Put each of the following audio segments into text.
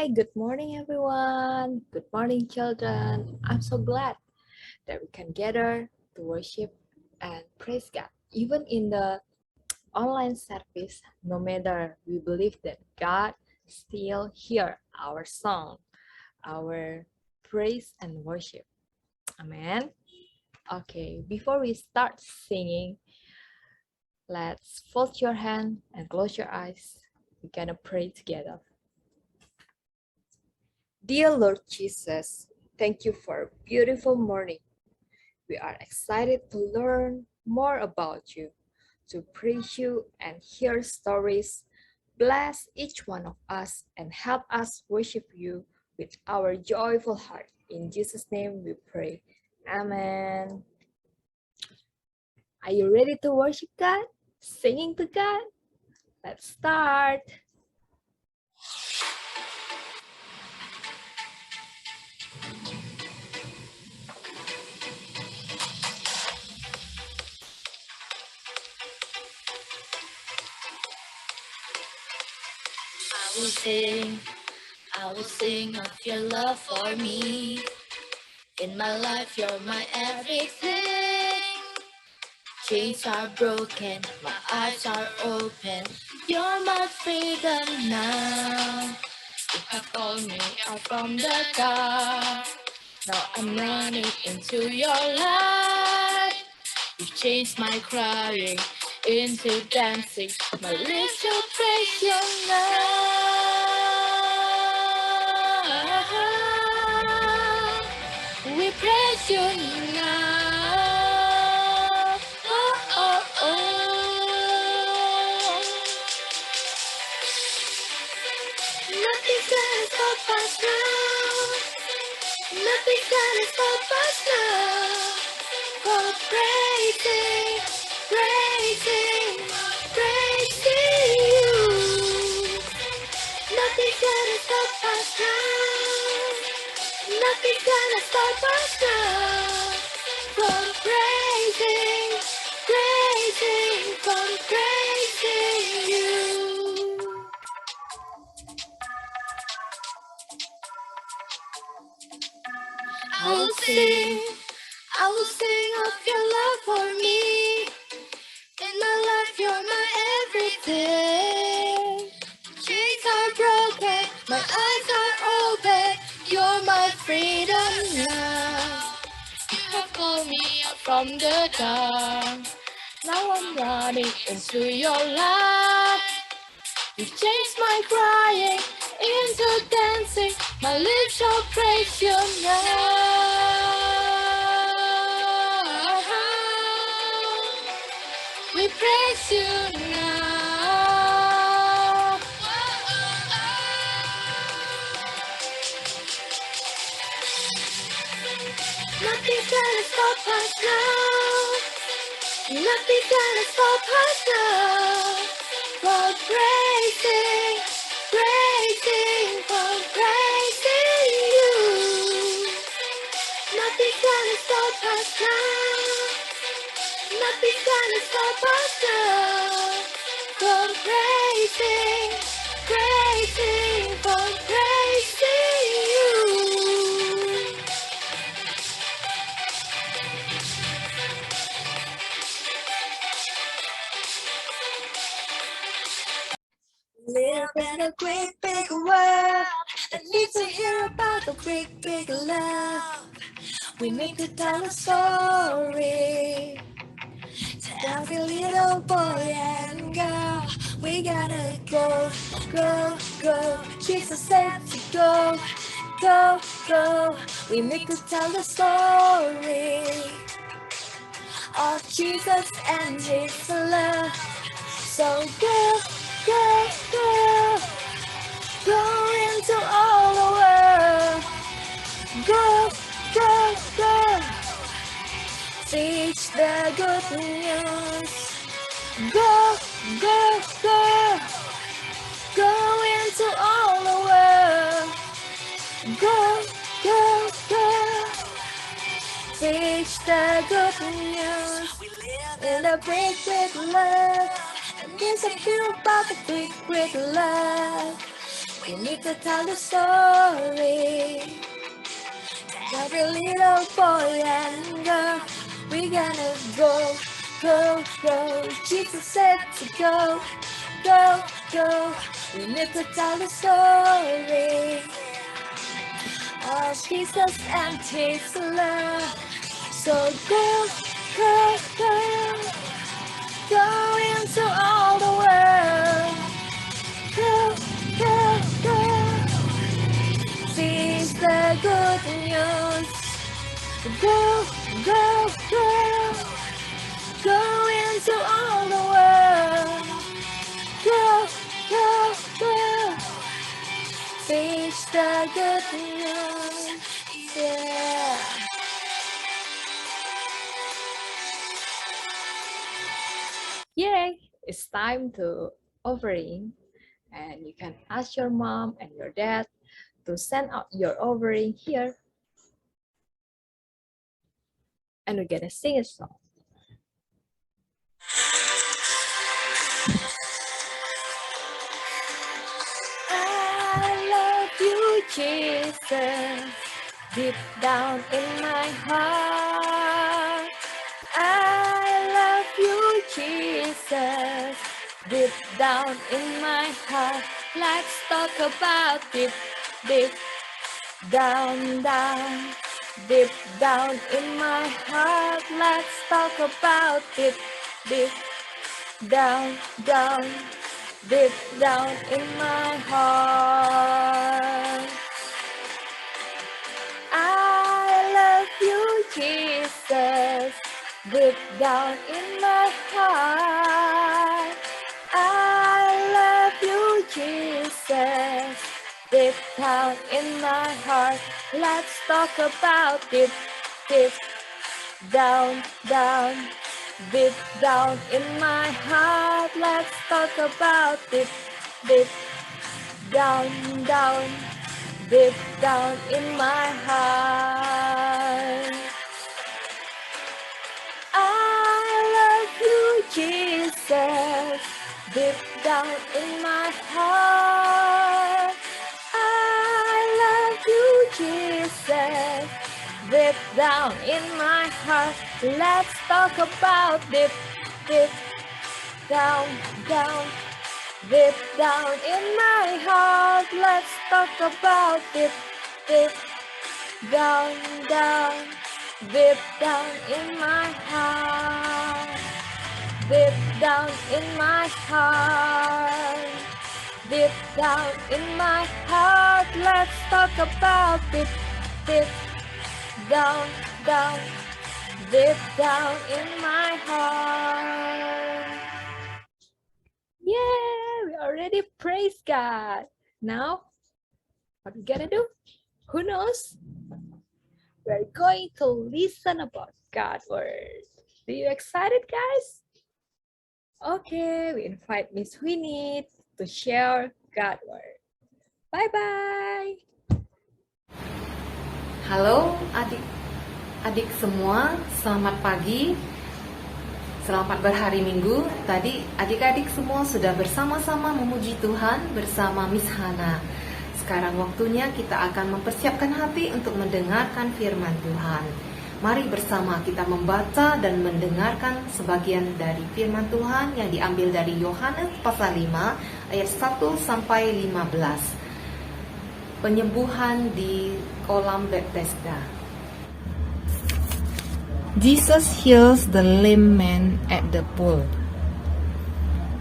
Hi, good morning, everyone. Good morning, children. I'm so glad that we can gather to worship and praise God. Even in the online service, no matter we believe that God still hear our song, our praise and worship. Amen. Okay, before we start singing, let's fold your hand and close your eyes. We're gonna pray together. Dear Lord Jesus, thank you for a beautiful morning. We are excited to learn more about you, to praise you and hear stories. Bless each one of us and help us worship you with our joyful heart. In Jesus' name we pray. Amen. Are you ready to worship God? Singing to God? Let's start. I will sing of your love for me. In my life, you're my everything. Chains are broken, my eyes are open. You're my freedom now. You have called me out from the dark. Now I'm running into your light. You've changed my crying into dancing. My lips will praise your name. We praise you now. Oh, oh, oh. Nothing's gonna stop us now. Nothing's gonna stop us now. For praising, praising, praising you. Nothing's gonna stop us now. Nothing's gonna stop us now. From praising, praising, from praising you. I will sing of your love for me. In my life, you're my everything. Chains are broken, my eyes are open. You're my freedom now. You have called me out from the dark. Now I'm running into your light. You've changed my crying into dancing. My lips shall praise you now. We praise you now. Nothing's gonna stop us now. Nothing's gonna stop us now. For praising, praising, for praising you. Nothing's gonna stop us now. Nothing's gonna stop us now. For praising, praising, for praising you. Live in a great big world that needs to hear about the great big love. We need to tell a story to every little boy and girl. We gotta go, go, go. Jesus said to go, go, go. We need to tell the story of Jesus and His love. So go, go, go. Go into all the world. Go, go, go. Teach the good news. Go, go, go. Go into all the world. Go, go, go. Teach the good news. In a big, big love. And there's a feel about the big, big love. We need to tell the story. Every little boy and girl, we gonna go, go, go. Jesus said to go, go, go. We need to tell the story of Jesus and His love. So go, go, go, go into all the world. Go, go, go. Seize the good news. Go, go, go. Go into all the world. Go, go, go. Seize the good news. Yeah. Yay! It's time to offering, and you can ask your mom and your dad to send out your offering here, and we're gonna sing a song. I love you, Jesus, deep down in my heart. I love you, Jesus, deep down in my heart. Let's talk about it, deep down, down, deep down in my heart. Let's talk about it, deep down, down, deep down in my heart. I love you, Jesus, deep down in my heart. I love you, Jesus, deep down in my heart. Let's talk about it, deep down, down, deep down in my heart. Let's talk about it, deep down, down, deep down in my heart. I love you, Jesus, deep down in my heart. I love you, Jesus, deep down in my heart. Let's talk about it, deep down, down, deep down in my heart. Let's talk about it, deep down, down, deep down in my heart. Deep down in my heart. Deep down in my heart. Let's talk about it, deep down, down, deep down in my heart. Yeah, we already praise God. Now, what we gonna do? Who knows? We're going to listen about God's word. Are you excited, guys? Okay, we invite Miss Winnie to share God's word. Bye-bye. Halo adik-adik semua, selamat pagi, selamat berhari Minggu. Tadi adik-adik semua sudah bersama-sama memuji Tuhan bersama Miss Hana. Sekarang waktunya kita akan mempersiapkan hati untuk mendengarkan firman Tuhan. Mari bersama kita membaca dan mendengarkan sebagian dari firman Tuhan yang diambil dari Yohanes pasal 5 ayat 1 sampai 15. Penyembuhan di kolam Bethesda. Jesus heals the lame man at the pool.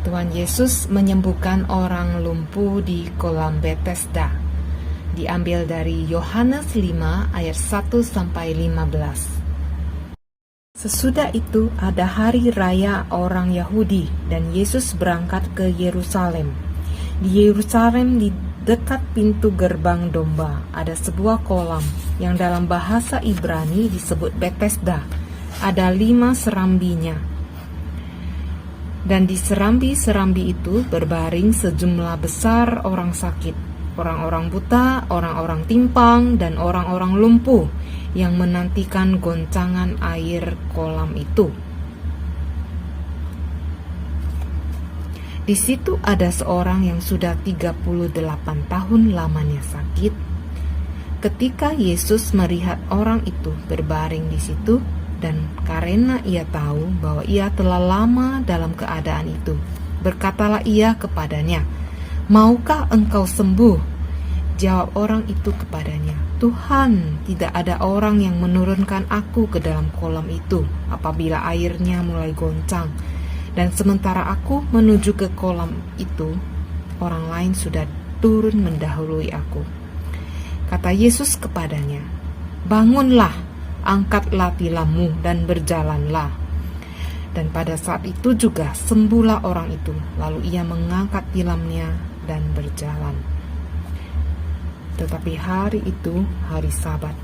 Tuhan Yesus menyembuhkan orang lumpuh di kolam Bethesda. Diambil dari Yohanes 5 ayat 1 sampai 15. Sesudah itu ada hari raya orang Yahudi dan Yesus berangkat ke Yerusalem. Di Yerusalem di dekat pintu gerbang domba ada sebuah kolam yang dalam bahasa Ibrani disebut Bethesda. Ada 5 serambinya. Dan di serambi-serambi itu berbaring sejumlah besar orang sakit, orang-orang buta, orang-orang timpang, dan orang-orang lumpuh yang menantikan goncangan air kolam itu. Di Di situ ada seorang yang sudah 38 tahun lamanya sakit. Ketika Yesus melihat orang itu berbaring di situ, dan karena ia tahu bahwa ia telah lama dalam keadaan itu, berkatalah ia kepadanya, "Maukah engkau sembuh?" Jawab orang itu kepadanya, "Tuhan, tidak ada orang yang menurunkan aku ke dalam kolam itu apabila airnya mulai goncang. Dan sementara aku menuju ke kolam itu, orang lain sudah turun mendahului aku." Kata Yesus kepadanya, "Bangunlah, angkatlah tilammu dan berjalanlah." Dan pada saat itu juga sembuhlah orang itu. Lalu ia mengangkat tilamnya dan berjalan. Tetapi hari itu hari Sabat.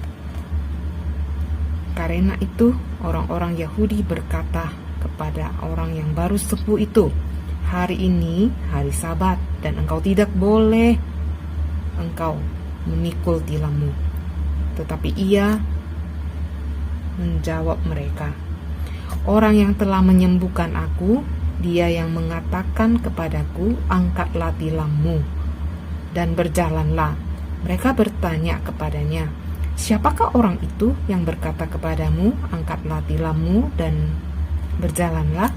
Karena itu orang-orang Yahudi berkata kepada orang yang baru sembuh itu, "Hari ini hari Sabat dan engkau tidak boleh engkau memikul tilammu." Tetapi ia menjawab mereka, "Orang yang telah menyembuhkan aku, dia yang mengatakan kepadaku, angkatlah tilammu dan berjalanlah." Mereka bertanya kepadanya, "Siapakah orang itu yang berkata kepadamu, angkatlah tilammu dan berjalanlah?"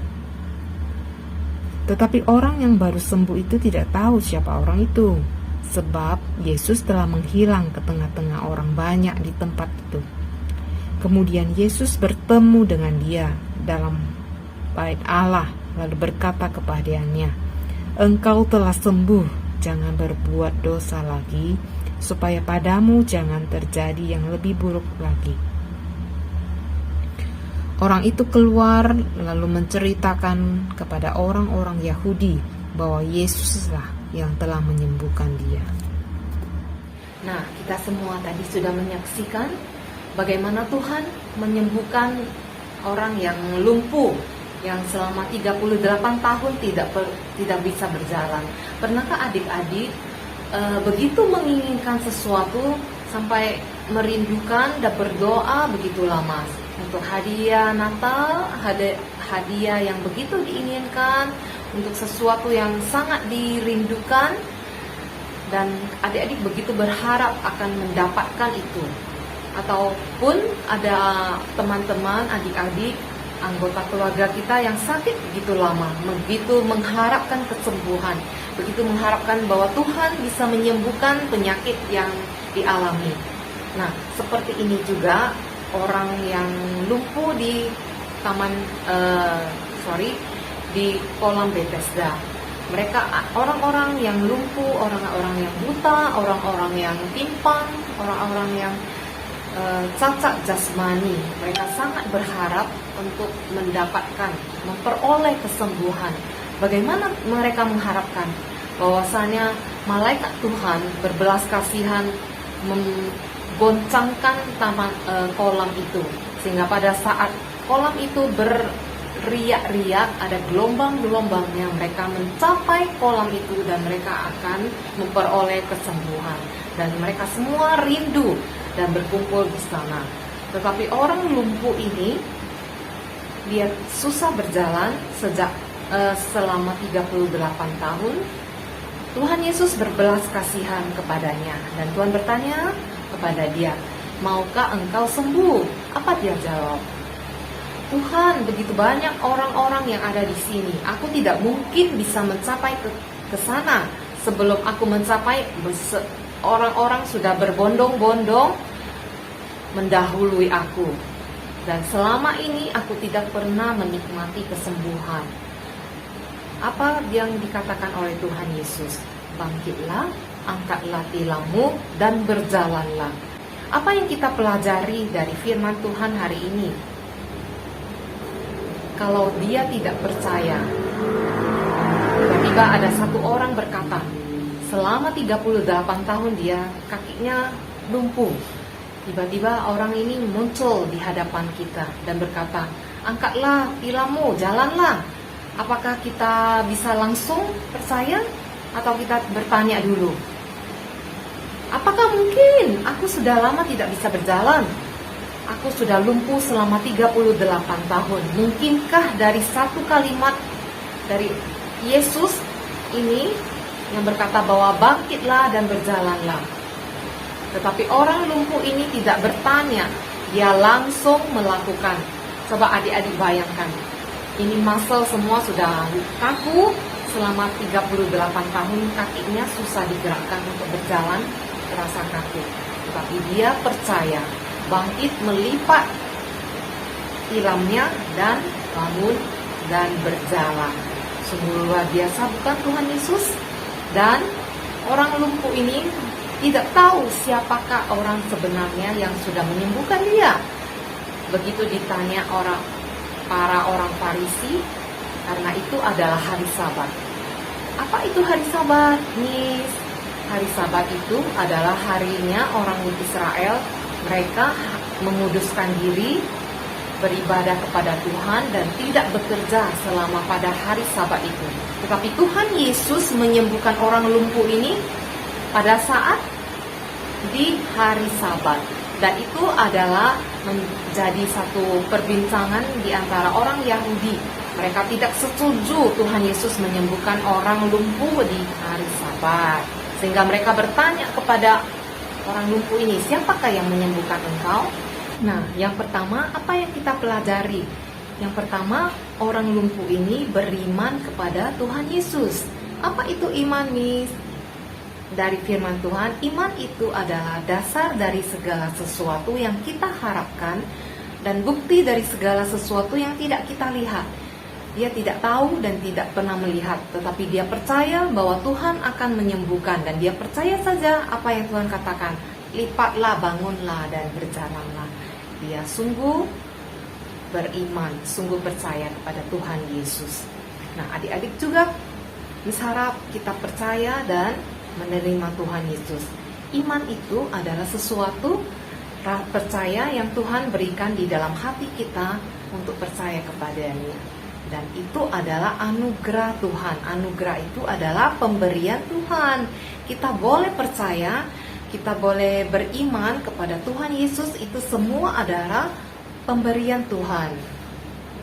Tetapi orang yang baru sembuh itu tidak tahu siapa orang itu, sebab Yesus telah menghilang ke tengah-tengah orang banyak di tempat itu. Kemudian Yesus bertemu dengan dia dalam bait Allah, lalu berkata kepadanya, "Engkau telah sembuh, jangan berbuat dosa lagi, supaya padamu jangan terjadi yang lebih buruk lagi." Orang itu keluar lalu menceritakan kepada orang-orang Yahudi bahwa Yesuslah yang telah menyembuhkan dia. Nah, kita semua tadi sudah menyaksikan bagaimana Tuhan menyembuhkan orang yang lumpuh, yang selama 38 tahun tidak bisa berjalan. Pernahkah adik-adik begitu menginginkan sesuatu sampai merindukan dan berdoa begitu lama untuk hadiah Natal, hadiah yang begitu diinginkan, untuk sesuatu yang sangat dirindukan, dan adik-adik begitu berharap akan mendapatkan itu? Ataupun ada teman-teman, adik-adik, anggota keluarga kita yang sakit begitu lama, begitu mengharapkan kesembuhan, begitu mengharapkan bahwa Tuhan bisa menyembuhkan penyakit yang dialami. Nah, seperti ini juga orang yang lumpuh di di kolam Bethesda. Mereka orang-orang yang lumpuh, orang-orang yang buta, orang-orang yang timpang, orang-orang yang cacat jasmani. Mereka sangat berharap untuk mendapatkan, memperoleh kesembuhan. Bagaimana mereka mengharapkan? Bahwasanya malaikat Tuhan berbelas kasihan menggoncangkan kolam itu, sehingga pada saat kolam itu berriak-riak, ada gelombang-gelombangnya, mereka mencapai kolam itu dan mereka akan memperoleh kesembuhan. Dan mereka semua rindu dan berkumpul di sana. Tetapi orang lumpuh ini, dia susah berjalan selama 38 tahun. Tuhan Yesus berbelas kasihan kepadanya, dan Tuhan bertanya kepada dia, "Maukah engkau sembuh?" Apa dia jawab? "Tuhan, begitu banyak orang-orang yang ada di sini. Aku tidak mungkin bisa mencapai ke sana. Sebelum aku mencapai, orang-orang sudah berbondong-bondong mendahului aku. Dan selama ini aku tidak pernah menikmati kesembuhan." Apa yang dikatakan oleh Tuhan Yesus? "Bangkitlah, angkatlah tilammu dan berjalanlah." Apa yang kita pelajari dari firman Tuhan hari ini? Kalau dia tidak percaya, tiba-tiba ada satu orang berkata, selama 38 tahun dia kakinya lumpuh. Tiba-tiba orang ini muncul di hadapan kita dan berkata, "Angkatlah tilammu, jalanlah." Apakah kita bisa langsung percaya atau kita bertanya dulu? Apakah mungkin aku sudah lama tidak bisa berjalan? Aku sudah lumpuh selama 38 tahun. Mungkinkah dari satu kalimat dari Yesus ini yang berkata bahwa bangkitlah dan berjalanlah. Tetapi orang lumpuh ini tidak bertanya, dia langsung melakukan. Coba adik-adik bayangkan, ini muscle semua sudah kaku, selama 38 tahun kakinya susah digerakkan untuk berjalan, terasa kaku. Tetapi dia percaya, bangkit melipat tilamnya dan bangun dan berjalan. Sungguh luar biasa bukan Tuhan Yesus? Dan orang lumpuh ini tidak tahu siapakah orang sebenarnya yang sudah menyembuhkan dia. Begitu ditanya para orang Farisi, karena itu adalah hari Sabat. Apa itu hari Sabat, Miss? Hari Sabat itu adalah harinya orang Israel. Mereka menguduskan diri, beribadah kepada Tuhan dan tidak bekerja selama pada hari Sabat itu. Tetapi Tuhan Yesus menyembuhkan orang lumpuh ini pada saat di hari Sabat. Dan itu adalah menjadi satu perbincangan di antara orang Yahudi. Mereka tidak setuju Tuhan Yesus menyembuhkan orang lumpuh di hari Sabat. Sehingga mereka bertanya kepada orang lumpuh ini, siapakah yang menyembuhkan engkau? Nah, yang pertama, apa yang kita pelajari? Yang pertama, orang lumpuh ini beriman kepada Tuhan Yesus. Apa itu iman, Miss? Dari firman Tuhan, iman itu adalah dasar dari segala sesuatu yang kita harapkan dan bukti dari segala sesuatu yang tidak kita lihat. Dia tidak tahu dan tidak pernah melihat, tetapi dia percaya bahwa Tuhan akan menyembuhkan dan dia percaya saja apa yang Tuhan katakan. Lipatlah, bangunlah, dan berjalanlah. Dia sungguh beriman, sungguh percaya kepada Tuhan Yesus. Nah, adik-adik juga harap kita percaya dan menerima Tuhan Yesus. Iman itu adalah sesuatu percaya yang Tuhan berikan di dalam hati kita untuk percaya kepadanya. Dan itu adalah anugerah Tuhan. Anugerah itu adalah pemberian Tuhan. Kita boleh percaya, kita boleh beriman kepada Tuhan Yesus, itu semua adalah pemberian Tuhan.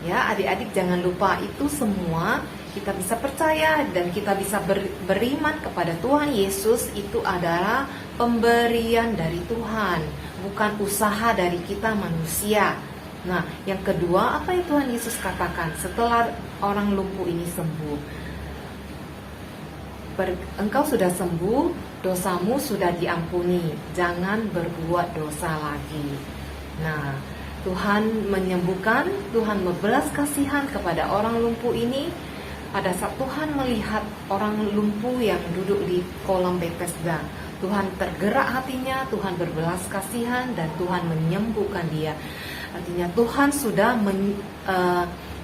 Ya, adik-adik jangan lupa itu semua kita bisa percaya dan kita bisa beriman kepada Tuhan Yesus, itu adalah pemberian dari Tuhan, bukan usaha dari kita manusia. Nah, yang kedua, apa yang Tuhan Yesus katakan setelah orang lumpuh ini sembuh? Engkau sudah sembuh, dosamu sudah diampuni, jangan berbuat dosa lagi. Nah, Tuhan menyembuhkan, Tuhan membelas kasihan kepada orang lumpuh ini. Pada saat Tuhan melihat orang lumpuh yang duduk di kolam Bethesda, Tuhan tergerak hatinya, Tuhan berbelas kasihan dan Tuhan menyembuhkan dia. Artinya Tuhan sudah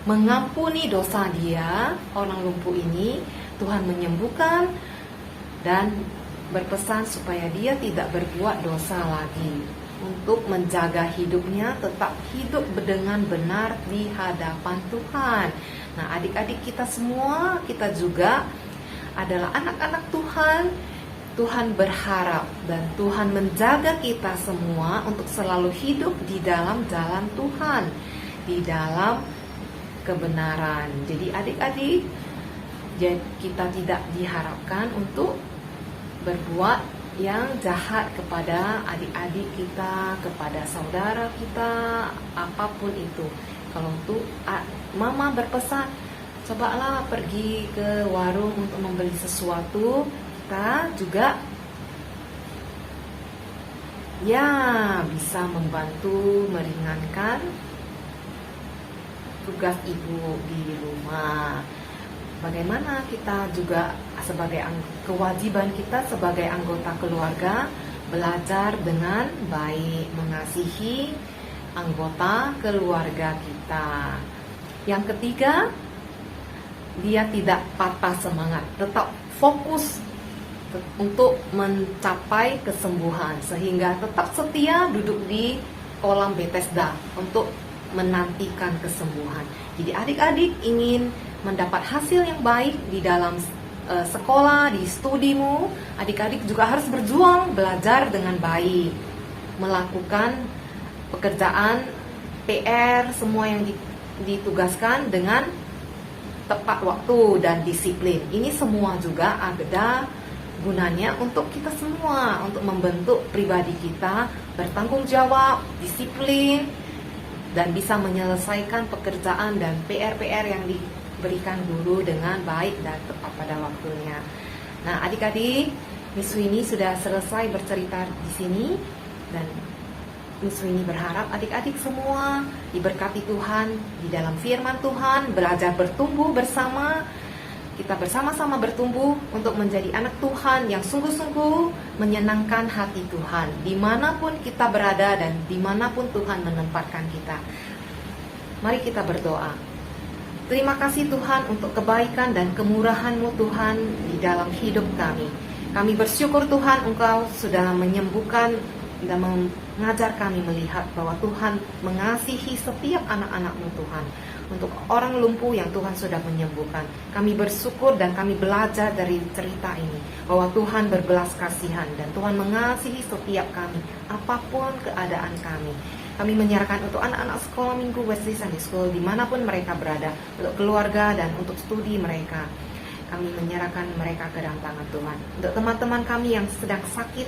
mengampuni dosa dia, orang lumpuh ini. Tuhan menyembuhkan dan berpesan supaya dia tidak berbuat dosa lagi, untuk menjaga hidupnya tetap hidup dengan benar di hadapan Tuhan. Nah, adik-adik kita semua, kita juga adalah anak-anak Tuhan. Tuhan berharap dan Tuhan menjaga kita semua untuk selalu hidup di dalam jalan Tuhan, di dalam kebenaran. Jadi adik-adik, kita tidak diharapkan untuk berbuat yang jahat kepada adik-adik kita, kepada saudara kita, apapun itu. Kalau untuk mama berpesan, cobalah pergi ke warung untuk membeli sesuatu, kita juga ya bisa membantu meringankan tugas ibu di rumah. Bagaimana kita juga sebagai kewajiban kita sebagai anggota keluarga belajar dengan baik, mengasihi anggota keluarga kita. Yang ketiga, dia tidak patah semangat, tetap fokus untuk mencapai kesembuhan, sehingga tetap setia duduk di kolam Bethesda untuk menantikan kesembuhan. Jadi adik-adik ingin mendapat hasil yang baik di dalam sekolah, di studimu, adik-adik juga harus berjuang, belajar dengan baik, melakukan pekerjaan, PR, semua yang ditugaskan dengan tepat waktu dan disiplin. Ini semua juga ada gunanya untuk kita semua, untuk membentuk pribadi kita bertanggung jawab, disiplin, dan bisa menyelesaikan pekerjaan dan PR-PR yang diberikan guru dengan baik dan tepat pada waktunya. Nah, adik-adik, Miss Winnie sudah selesai bercerita di sini, dan Miss Winnie berharap adik-adik semua diberkati Tuhan di dalam firman Tuhan, belajar bertumbuh bersama. Kita bersama-sama bertumbuh untuk menjadi anak Tuhan yang sungguh-sungguh menyenangkan hati Tuhan dimanapun kita berada dan dimanapun Tuhan menempatkan kita. Mari kita berdoa. Terima kasih Tuhan untuk kebaikan dan kemurahan-Mu Tuhan di dalam hidup kami. Kami bersyukur Tuhan Engkau sudah menyembuhkan dan mengajar kami melihat bahwa Tuhan mengasihi setiap anak-anak-Mu Tuhan. Untuk orang lumpuh yang Tuhan sudah menyembuhkan, kami bersyukur dan kami belajar dari cerita ini bahwa Tuhan berbelas kasihan dan Tuhan mengasihi setiap kami apapun keadaan kami. Kami menyerahkan untuk anak-anak sekolah minggu Wesley Sunday School dimanapun mereka berada, untuk keluarga dan untuk studi mereka. Kami menyerahkan mereka ke dalam tangan Tuhan. Untuk teman-teman kami yang sedang sakit,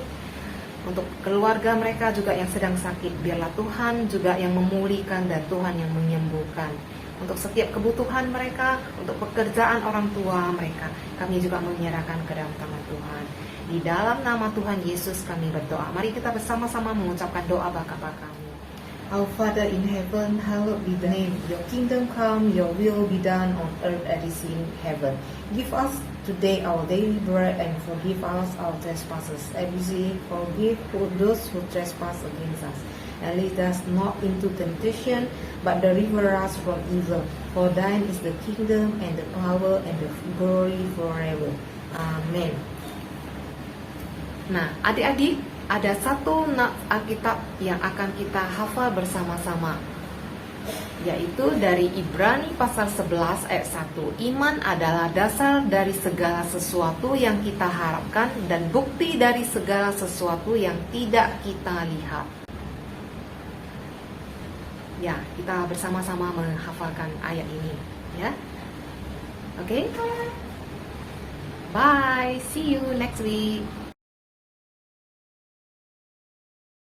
untuk keluarga mereka juga yang sedang sakit, biarlah Tuhan juga yang memulihkan dan Tuhan yang menyembuhkan. Untuk setiap kebutuhan mereka, untuk pekerjaan orang tua mereka, kami juga menyerahkan ke dalam tangan Tuhan. Di dalam nama Tuhan Yesus kami berdoa. Mari kita bersama-sama mengucapkan doa Bapa kami. Our Father in heaven, hallowed be the name. Your kingdom come, your will be done on earth as it is in heaven. Give us today our daily bread and forgive us our trespasses, as we forgive those who trespass against us. And lead us not into temptation, but deliver us from evil. For thine is the kingdom and the power and the glory forever. Amen. Nah, adik-adik, ada satu Alkitab yang akan kita hafal bersama-sama, yaitu dari Ibrani pasal 11 ayat 1. Iman adalah dasar dari segala sesuatu yang kita harapkan dan bukti dari segala sesuatu yang tidak kita lihat. Ya, kita bersama-sama menghafalkan ayat ini, ya. Oke? Bye. See you next week.